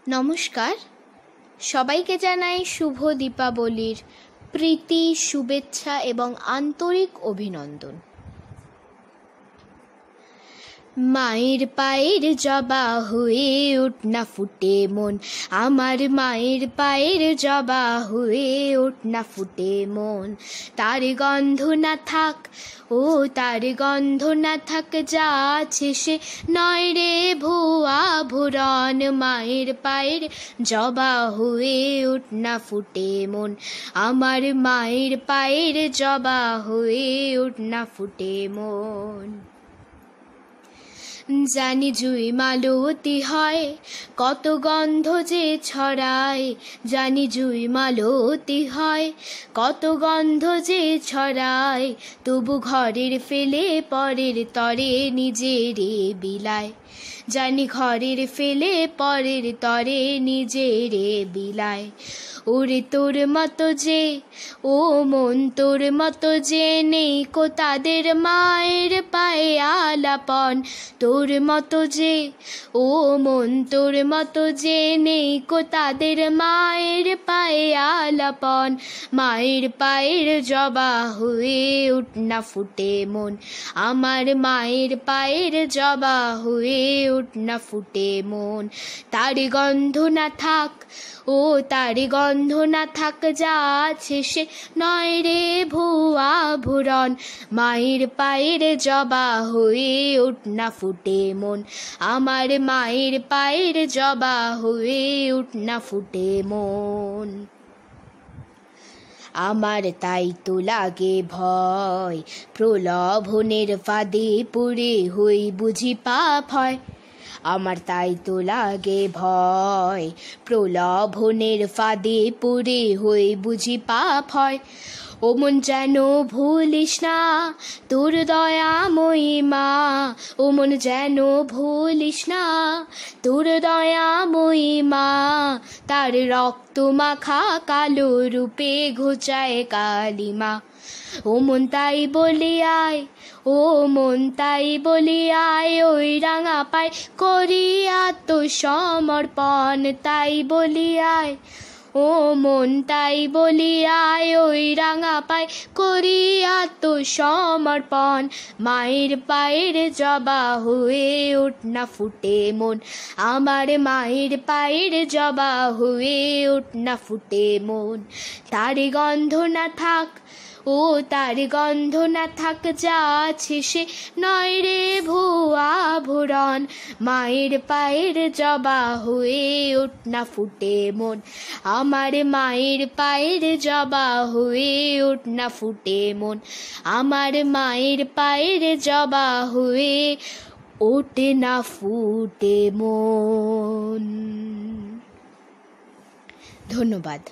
নমস্কার, সবাইকে জানাই শুভ দীপাবলির প্রীতি, শুভেচ্ছা এবং আন্তরিক অভিনন্দন। মায়ের পায়ের জবা হয়ে উঠ না ফুটে মন, আমার মায়ের পায়ের জবা হয়ে উঠ না ফুটে মন। তার গন্ধ না থাক, ও তার গন্ধ না থাক, যা আছে সে নয় রে ভুয়া ভুরন। মায়ের পায়ের জবা হয়ে উঠ না ফুটে মন, আমার মায়ের পায়ের জবা হয়ে উঠ না ফুটে মন। জানি জুই মালতী হয়, কত গন্ধ যে ছড়ায়, জানি জুই মালতী হয়, কত গন্ধ যে ছড়ায়, তবু ঘরের ফেলে পরের তরে নিজেরে বিলায়। জানি ঘরের ফেলে পরের তরে নিজেরে বিলায়। ওরে তোর মতো যে, ও মন তোর মতো যে নেই কো তাদের মায়ের পায়ে আলাপন। তোর মতো যে, ও মন তোর মতো যে নেই কো তাদের মায়ের পায়ে আলাপন। মায়ের পায়ের জবা হয়ে উঠ না ফুটে মন, আমার মায়ের পায়ের জবা হয়ে উঠ না ফুটে মন। তার গন্ধ না থাক, ও তার গন্ধ না থাক, যা আছে সে নয় রে ভুয়া ভুরন। মায়ের পায়ের জবা হয়ে উঠ না ফুটে মন, আমার মায়ের পায়ের জবা হয়ে উঠ না ফুটে মন। আমার তাই তো লাগে ভয়, প্রলোভনের ফাঁদে পড়ে হই বুঝি পাপ হয়। আমার তাই তো লাগে ভয়, প্রলোভনের ফাঁদে পড়ে হই বুঝি পাপ হয়। ও মন যেন ভুলিস না তোর দয়াময়ী মা, ও মন যেন ভুলিস না তোর দয়াময়ী মা। তার রক্ত মাখা কালো রূপে ঘোচায় কালিমা। ও মন তাই বলি আয়, ও মন তাই বলি আয়, ওই রাঙা পায় করি আত্মসমর্পণ। তাই বলি আয়, ও মন তাই বলি আয়, ওই রাঙা পায় করি আত্মসমর্পণ। মায়ের পায়ের জবা হয়ে উঠ না ফুটে মন, আমার মায়ের পায়ের জবা হয়ে উঠ না ফুটে মন। তার গন্ধ না থাক, ও তার গন্ধ না থাক, যা আছে সে নয় রে ভুয়া ভুরন। মায়ের পায়ের জবা হয়ে উঠ না ফুটে মন, আমার মায়ের পায়ের জবা হয়ে উঠ না ফুটে মন। আমার মায়ের পায়ের জবা হয়ে ওঠে না ফুটে মন। ধন্যবাদ।